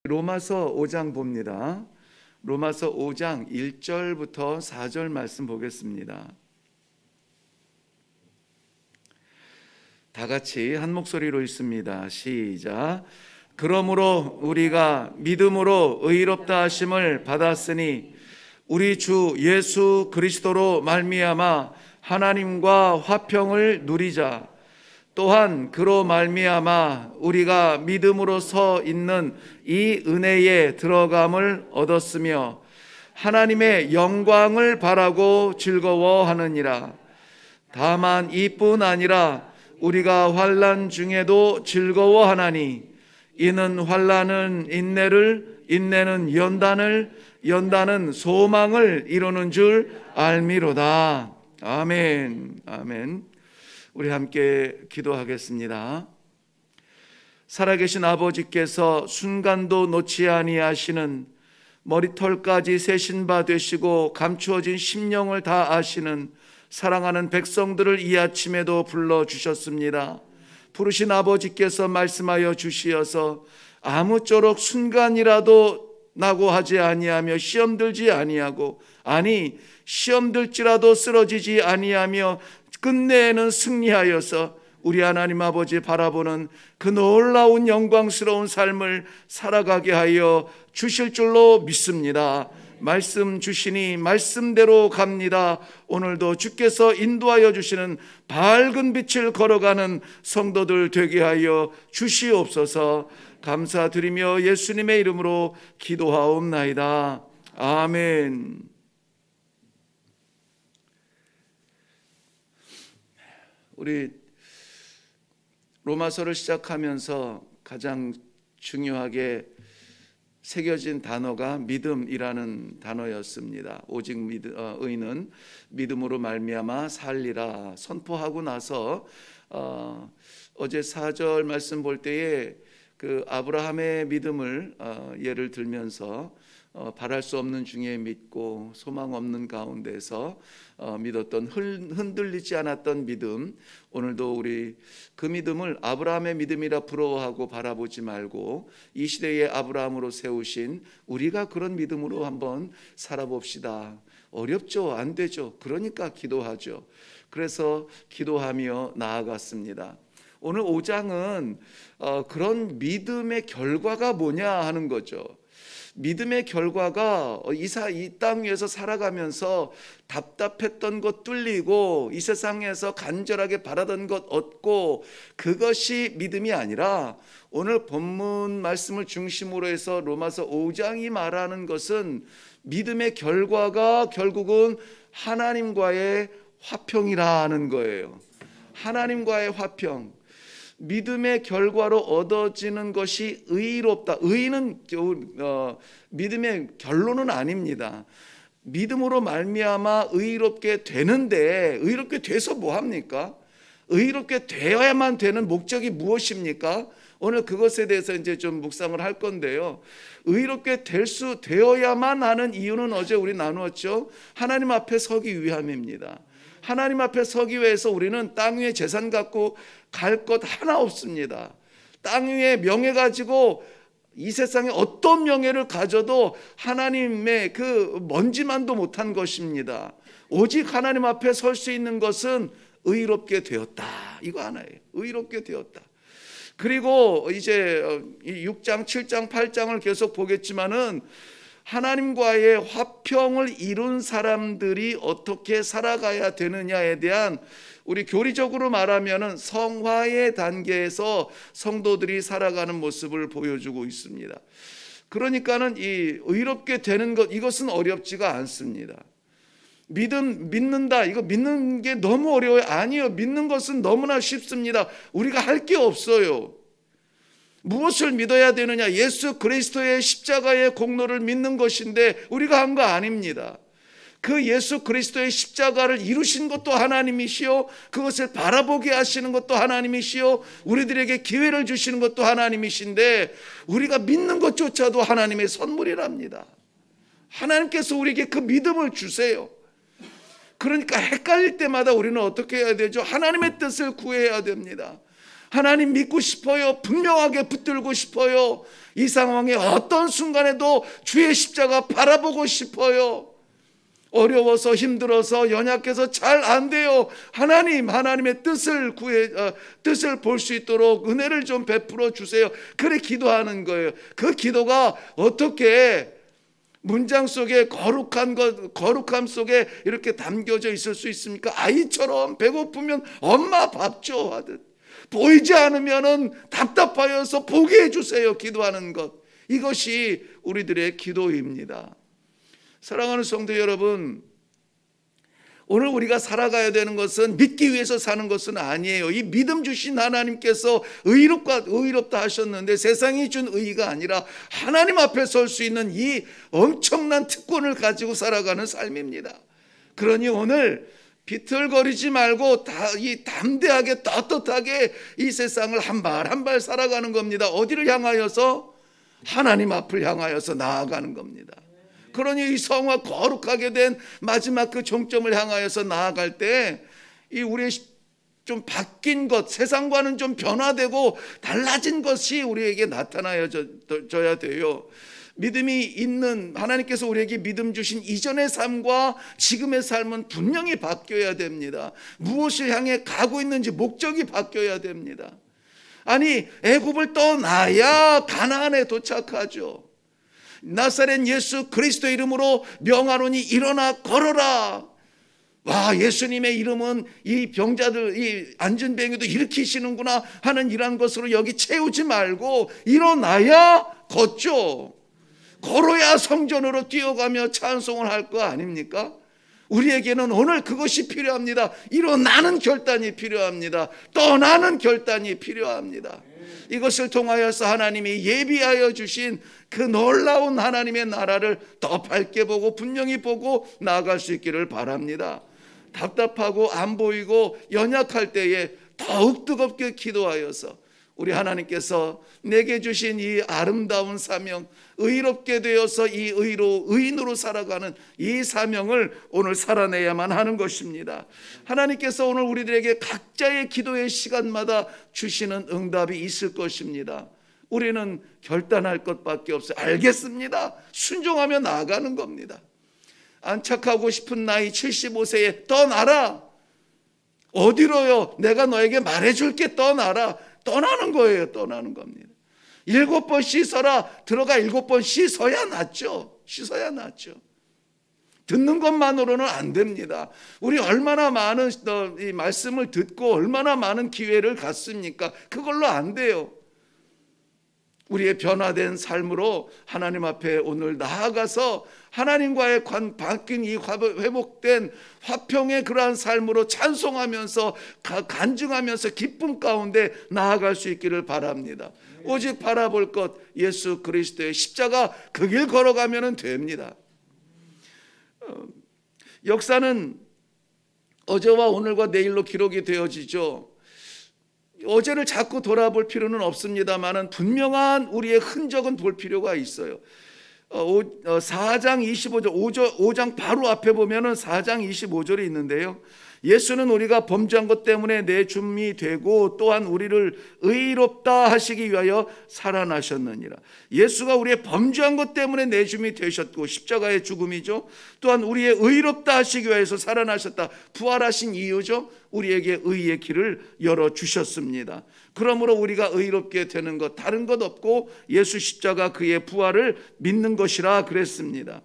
로마서 5장 봅니다. 로마서 5장 1절부터 4절 말씀 보겠습니다. 다 같이 한 목소리로 읽습니다. 시작. 그러므로 우리가 믿음으로 의롭다 하심을 받았으니 우리 주 예수 그리스도로 말미암아 하나님과 화평을 누리자. 또한 그로 말미암아 우리가 믿음으로 서 있는 이 은혜에 들어감을 얻었으며 하나님의 영광을 바라고 즐거워하느니라. 다만 이뿐 아니라 우리가 환난 중에도 즐거워하나니 이는 환난은 인내를, 인내는 연단을, 연단은 소망을 이루는 줄 알미로다. 아멘. 아멘. 우리 함께 기도하겠습니다. 살아계신 아버지께서 순간도 놓지 아니하시는 머리털까지 세신 바 되시고 감추어진 심령을 다 아시는 사랑하는 백성들을 이 아침에도 불러주셨습니다. 부르신 아버지께서 말씀하여 주시어서 아무쪼록 순간이라도 낙오하지 아니하며 시험 들지 아니하고, 아니 시험 들지라도 쓰러지지 아니하며 끝내에는 승리하여서 우리 하나님 아버지 바라보는 그 놀라운 영광스러운 삶을 살아가게 하여 주실 줄로 믿습니다. 말씀 주시니 말씀대로 갑니다. 오늘도 주께서 인도하여 주시는 밝은 빛을 걸어가는 성도들 되게 하여 주시옵소서. 감사드리며 예수님의 이름으로 기도하옵나이다. 아멘. 우리 로마서를 시작하면서 가장 중요하게 새겨진 단어가 믿음이라는 단어였습니다. 오직 의인은 믿음으로 말미암아 살리라 선포하고 나서 어제 4절 말씀 볼 때에 그 아브라함의 믿음을 예를 들면서 바랄 수 없는 중에 믿고 소망 없는 가운데서 믿었던 흔들리지 않았던 믿음, 오늘도 우리 그 믿음을 아브라함의 믿음이라 부러워하고 바라보지 말고 이 시대의 아브라함으로 세우신 우리가 그런 믿음으로 한번 살아봅시다. 어렵죠? 안 되죠? 그러니까 기도하죠. 그래서 기도하며 나아갔습니다. 오늘 5장은 그런 믿음의 결과가 뭐냐 하는 거죠. 믿음의 결과가 이 땅 위에서 살아가면서 답답했던 것 뚫리고 이 세상에서 간절하게 바라던 것 얻고, 그것이 믿음이 아니라 오늘 본문 말씀을 중심으로 해서 로마서 5장이 말하는 것은 믿음의 결과가 결국은 하나님과의 화평이라는 거예요. 하나님과의 화평. 믿음의 결과로 얻어지는 것이 의롭다. 의는 믿음의 결론은 아닙니다. 믿음으로 말미암아 의롭게 되는데, 의롭게 돼서 뭐 합니까? 의롭게 되어야만 되는 목적이 무엇입니까? 오늘 그것에 대해서 이제 좀 묵상을 할 건데요. 의롭게 되어야만 하는 이유는 어제 우리 나누었죠. 하나님 앞에 서기 위함입니다. 하나님 앞에 서기 위해서 우리는 땅 위에 재산 갖고 갈 것 하나 없습니다. 땅 위에 명예 가지고 이 세상에 어떤 명예를 가져도 하나님의 그 먼지만도 못한 것입니다. 오직 하나님 앞에 설 수 있는 것은 의롭게 되었다. 이거 하나예요. 의롭게 되었다. 그리고 이제 6장, 7장, 8장을 계속 보겠지만은 하나님과의 화평을 이룬 사람들이 어떻게 살아가야 되느냐에 대한, 우리 교리적으로 말하면은 성화의 단계에서 성도들이 살아가는 모습을 보여주고 있습니다. 그러니까는 이 의롭게 되는 것, 이것은 어렵지가 않습니다. 믿는다, 이거 믿는 게 너무 어려워요. 아니요, 믿는 것은 너무나 쉽습니다. 우리가 할 게 없어요. 무엇을 믿어야 되느냐? 예수 그리스도의 십자가의 공로를 믿는 것인데 우리가 한 거 아닙니다. 그 예수 그리스도의 십자가를 이루신 것도 하나님이시요, 그것을 바라보게 하시는 것도 하나님이시요, 우리들에게 기회를 주시는 것도 하나님이신데 우리가 믿는 것조차도 하나님의 선물이랍니다. 하나님께서 우리에게 그 믿음을 주세요. 그러니까 헷갈릴 때마다 우리는 어떻게 해야 되죠? 하나님의 뜻을 구해야 됩니다. 하나님 믿고 싶어요. 분명하게 붙들고 싶어요. 이 상황에 어떤 순간에도 주의 십자가 바라보고 싶어요. 어려워서 힘들어서 연약해서 잘 안 돼요. 하나님의 뜻을 뜻을 볼 수 있도록 은혜를 좀 베풀어 주세요. 그래 기도하는 거예요. 그 기도가 어떻게 문장 속에 거룩함 속에 이렇게 담겨져 있을 수 있습니까? 아이처럼 배고프면 엄마 밥 줘 하듯, 보이지 않으면은 답답하여서 보게 해주세요. 기도하는 것, 이것이 우리들의 기도입니다. 사랑하는 성도 여러분, 오늘 우리가 살아가야 되는 것은 믿기 위해서 사는 것은 아니에요. 이 믿음 주신 하나님께서 의롭다 하셨는데, 세상이 준 의의가 아니라 하나님 앞에 설 수 있는 이 엄청난 특권을 가지고 살아가는 삶입니다. 그러니 오늘 비틀거리지 말고 담대하게 떳떳하게 이 세상을 한 발 한 발 살아가는 겁니다. 어디를 향하여서? 하나님 앞을 향하여서 나아가는 겁니다. 그러니 이 성화 거룩하게 된 마지막 그 종점을 향하여서 나아갈 때 이 우리의 좀 바뀐 것, 세상과는 좀 변화되고 달라진 것이 우리에게 나타나줘야 돼요. 믿음이 있는 하나님께서 우리에게 믿음 주신 이전의 삶과 지금의 삶은 분명히 바뀌어야 됩니다. 무엇을 향해 가고 있는지 목적이 바뀌어야 됩니다. 아니, 애굽을 떠나야 가나안에 도착하죠. 나사렛 예수 그리스도 이름으로 명하노니 일어나 걸어라. 와, 예수님의 이름은 이 병자들, 이 안진뱅이도 일으키시는구나 하는 이런 것으로 여기 채우지 말고 일어나야 걷죠. 걸어야 성전으로 뛰어가며 찬송을 할 거 아닙니까? 우리에게는 오늘 그것이 필요합니다. 일어나는 결단이 필요합니다. 떠나는 결단이 필요합니다. 이것을 통하여서 하나님이 예비하여 주신 그 놀라운 하나님의 나라를 더 밝게 보고 분명히 보고 나아갈 수 있기를 바랍니다. 답답하고 안 보이고 연약할 때에 더욱 뜨겁게 기도하여서 우리 하나님께서 내게 주신 이 아름다운 사명, 의롭게 되어서 이 의인으로 살아가는 이 사명을 오늘 살아내야만 하는 것입니다. 하나님께서 오늘 우리들에게 각자의 기도의 시간마다 주시는 응답이 있을 것입니다. 우리는 결단할 것밖에 없어요. 알겠습니다. 순종하며 나아가는 겁니다. 안착하고 싶은 나이 75세에 떠나라. 어디로요? 내가 너에게 말해줄게. 떠나라. 떠나는 거예요. 떠나는 겁니다. 7번 씻어라. 들어가 7번 씻어야 낫죠. 씻어야 낫죠. 듣는 것만으로는 안 됩니다. 우리 얼마나 많은 이 말씀을 듣고 얼마나 많은 기회를 갖습니까? 그걸로 안 돼요. 우리의 변화된 삶으로 하나님 앞에 오늘 나아가서 하나님과의 바뀐 이 회복된 화평의 그러한 삶으로 찬송하면서 간증하면서 기쁨 가운데 나아갈 수 있기를 바랍니다. 오직 바라볼 것 예수 그리스도의 십자가, 그 길 걸어가면 됩니다. 역사는 어제와 오늘과 내일로 기록이 되어지죠. 어제를 자꾸 돌아볼 필요는 없습니다만 분명한 우리의 흔적은 볼 필요가 있어요. 4장 25절, 5장 바로 앞에 보면은 4장 25절이 있는데요. 예수는 우리가 범죄한 것 때문에 내줌이 되고 또한 우리를 의롭다 하시기 위하여 살아나셨느니라. 예수가 우리의 범죄한 것 때문에 내줌이 되셨고 십자가의 죽음이죠. 또한 우리의 의롭다 하시기 위하여서 살아나셨다. 부활하신 이유죠. 우리에게 의의 길을 열어주셨습니다. 그러므로 우리가 의롭게 되는 것 다른 것 없고 예수 십자가 그의 부활을 믿는 것이라 그랬습니다.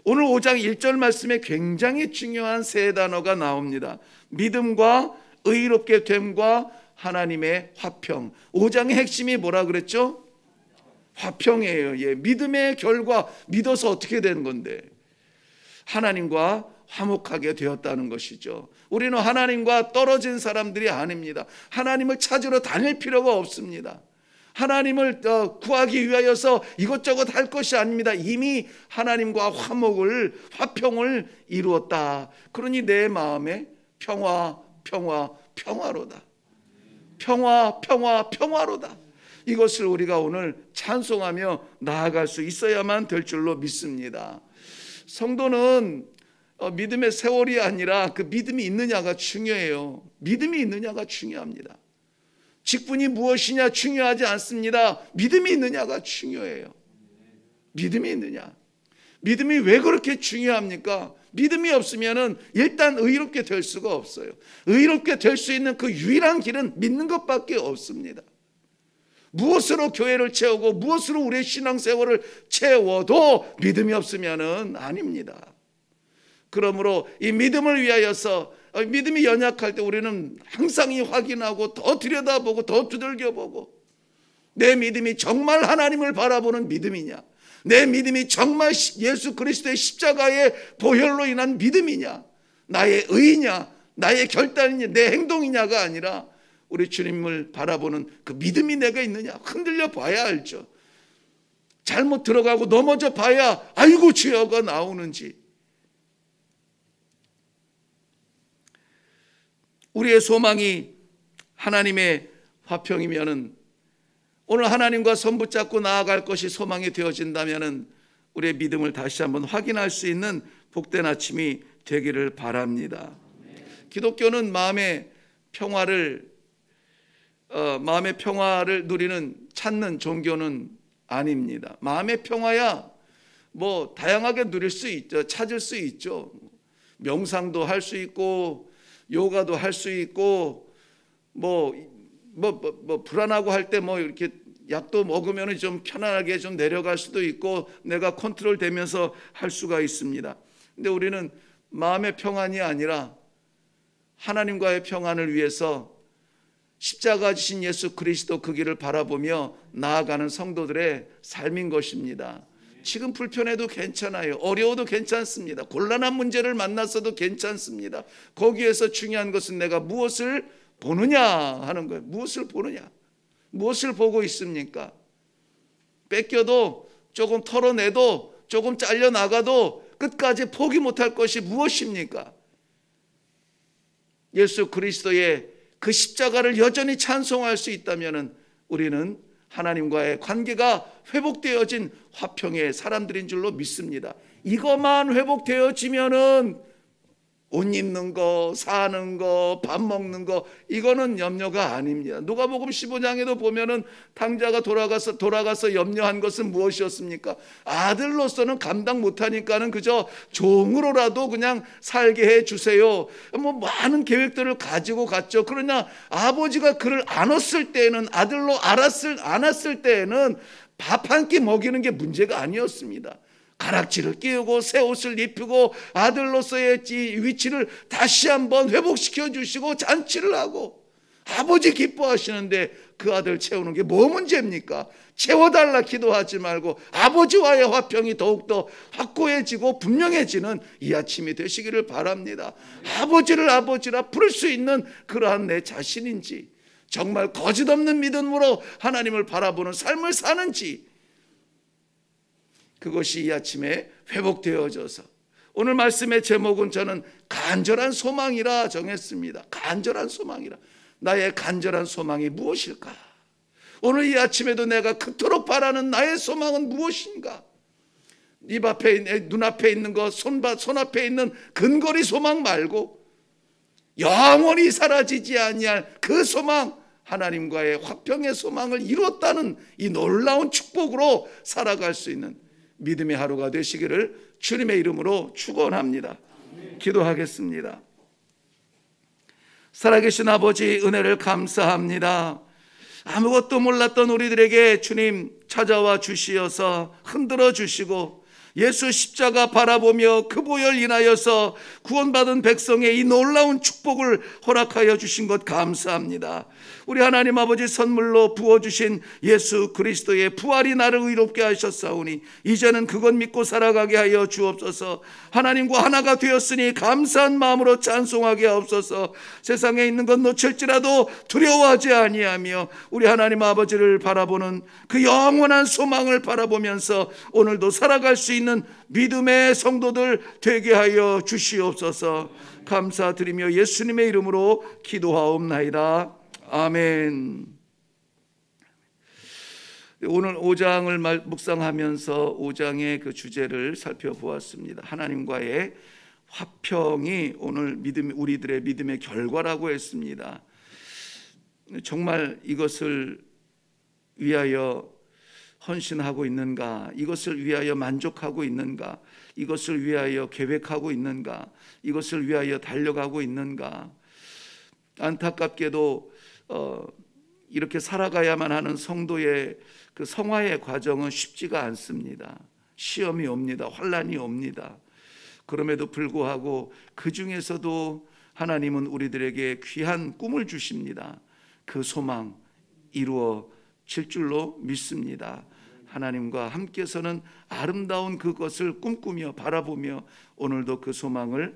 오늘 5장 1절 말씀에 굉장히 중요한 세 단어가 나옵니다. 믿음과 의롭게 됨과 하나님의 화평. 5장의 핵심이 뭐라 그랬죠? 화평이에요. 예, 믿음의 결과, 믿어서 어떻게 되는 건데? 하나님과 화목하게 되었다는 것이죠. 우리는 하나님과 떨어진 사람들이 아닙니다. 하나님을 찾으러 다닐 필요가 없습니다. 하나님을 구하기 위하여서 이것저것 할 것이 아닙니다. 이미 하나님과 화평을 이루었다. 그러니 내 마음에 평화로다. 평화로다. 이것을 우리가 오늘 찬송하며 나아갈 수 있어야만 될 줄로 믿습니다. 성도는 믿음의 세월이 아니라 그 믿음이 있느냐가 중요해요. 믿음이 있느냐가 중요합니다. 직분이 무엇이냐 중요하지 않습니다. 믿음이 있느냐가 중요해요. 믿음이 있느냐. 믿음이 왜 그렇게 중요합니까? 믿음이 없으면은 일단 의롭게 될 수가 없어요. 의롭게 될 수 있는 그 유일한 길은 믿는 것밖에 없습니다. 무엇으로 교회를 채우고 무엇으로 우리의 신앙생활을 채워도 믿음이 없으면은 아닙니다. 그러므로 이 믿음을 위하여서 믿음이 연약할 때 우리는 항상 확인하고 더 들여다보고 더 두들겨보고 내 믿음이 정말 하나님을 바라보는 믿음이냐, 내 믿음이 정말 예수 그리스도의 십자가의 보혈로 인한 믿음이냐, 나의 의냐, 나의 결단이냐, 내 행동이냐가 아니라 우리 주님을 바라보는 그 믿음이 내가 있느냐. 흔들려 봐야 알죠. 잘못 들어가고 넘어져 봐야 아이고 주여가 나오는지. 우리의 소망이 하나님의 화평이면은, 오늘 하나님과 손 붙잡고 나아갈 것이 소망이 되어진다면은 우리의 믿음을 다시 한번 확인할 수 있는 복된 아침이 되기를 바랍니다. 기독교는 마음의 평화를 누리는 찾는 종교는 아닙니다. 마음의 평화야 뭐 다양하게 누릴 수 있죠. 찾을 수 있죠. 명상도 할 수 있고 요가도 할 수 있고 뭐 불안하고 할 때 뭐 이렇게 약도 먹으면 좀 편안하게 좀 내려갈 수도 있고 내가 컨트롤 되면서 할 수가 있습니다. 근데 우리는 마음의 평안이 아니라 하나님과의 평안을 위해서 십자가 지신 예수 그리스도 그 길을 바라보며 나아가는 성도들의 삶인 것입니다. 지금 불편해도 괜찮아요. 어려워도 괜찮습니다. 곤란한 문제를 만났어도 괜찮습니다. 거기에서 중요한 것은 내가 무엇을 보느냐 하는 거예요. 무엇을 보느냐. 무엇을 보고 있습니까? 뺏겨도 조금 털어내도 조금 잘려나가도 끝까지 포기 못할 것이 무엇입니까? 예수 그리스도의 그 십자가를 여전히 찬송할 수 있다면 우리는 하나님과의 관계가 회복되어진 화평의 사람들인 줄로 믿습니다. 이것만 회복되어지면은 옷 입는 거, 사는 거, 밥 먹는 거 이거는 염려가 아닙니다. 누가복음 15장에도 보면은 탕자가 돌아가서 염려한 것은 무엇이었습니까? 아들로서는 감당 못하니까는 그저 종으로라도 그냥 살게 해 주세요. 뭐 많은 계획들을 가지고 갔죠. 그러나 아버지가 그를 안았을 때에는, 아들로 안았을 때에는 밥 한 끼 먹이는 게 문제가 아니었습니다. 가락지를 끼우고 새 옷을 입히고 아들로서의 위치를 다시 한번 회복시켜 주시고 잔치를 하고 아버지 기뻐하시는데 그 아들 채우는 게 뭐 문제입니까? 채워달라 기도하지 말고 아버지와의 화평이 더욱더 확고해지고 분명해지는 이 아침이 되시기를 바랍니다. 아버지를 아버지라 부를 수 있는 그러한 내 자신인지, 정말 거짓 없는 믿음으로 하나님을 바라보는 삶을 사는지, 그것이 이 아침에 회복되어져서 오늘 말씀의 제목은 저는 간절한 소망이라 정했습니다. 간절한 소망이라. 나의 간절한 소망이 무엇일까? 오늘 이 아침에도 내가 그토록 바라는 나의 소망은 무엇인가? 눈앞에 있는 것, 손앞에 있는 근거리 소망 말고 영원히 사라지지 아니할 그 소망, 하나님과의 화평의 소망을 이뤘다는 이 놀라운 축복으로 살아갈 수 있는 믿음의 하루가 되시기를 주님의 이름으로 축원합니다. 기도하겠습니다. 살아계신 아버지, 은혜를 감사합니다. 아무것도 몰랐던 우리들에게 주님 찾아와 주시어서 흔들어 주시고 예수 십자가 바라보며 그 보혈 인하여서 구원받은 백성의 이 놀라운 축복을 허락하여 주신 것 감사합니다. 우리 하나님 아버지 선물로 부어주신 예수 그리스도의 부활이 나를 의롭게 하셨사오니 이제는 그것 믿고 살아가게 하여 주옵소서. 하나님과 하나가 되었으니 감사한 마음으로 찬송하게 하옵소서. 세상에 있는 것 놓칠지라도 두려워하지 아니하며 우리 하나님 아버지를 바라보는 그 영원한 소망을 바라보면서 오늘도 살아갈 수 있는 믿음의 성도들 되게 하여 주시옵소서. 감사드리며 예수님의 이름으로 기도하옵나이다. 아멘. 오늘 5장을 묵상하면서 5장의 그 주제를 살펴보았습니다. 하나님과의 화평이 오늘 우리들의 믿음의 결과라고 했습니다. 정말 이것을 위하여 헌신하고 있는가? 이것을 위하여 만족하고 있는가? 이것을 위하여 계획하고 있는가? 이것을 위하여 달려가고 있는가? 안타깝게도 이렇게 살아가야만 하는 성도의 그 성화의 과정은 쉽지가 않습니다. 시험이 옵니다. 환난이 옵니다. 그럼에도 불구하고 그 중에서도 하나님은 우리들에게 귀한 꿈을 주십니다. 그 소망 이루어질 줄로 믿습니다. 하나님과 함께서는 아름다운 그것을 꿈꾸며 바라보며 오늘도 그 소망을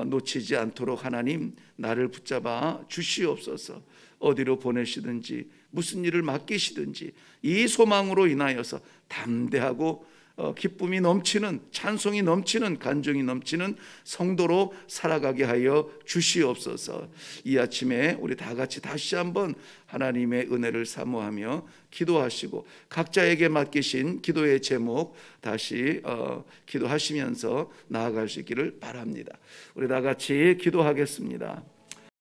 놓치지 않도록 하나님 나를 붙잡아 주시옵소서. 어디로 보내시든지 무슨 일을 맡기시든지 이 소망으로 인하여서 담대하고 기쁨이 넘치는, 찬송이 넘치는, 간증이 넘치는 성도로 살아가게 하여 주시옵소서. 이 아침에 우리 다 같이 다시 한번 하나님의 은혜를 사모하며 기도하시고 각자에게 맡기신 기도의 제목 다시 기도하시면서 나아갈 수 있기를 바랍니다. 우리 다 같이 기도하겠습니다.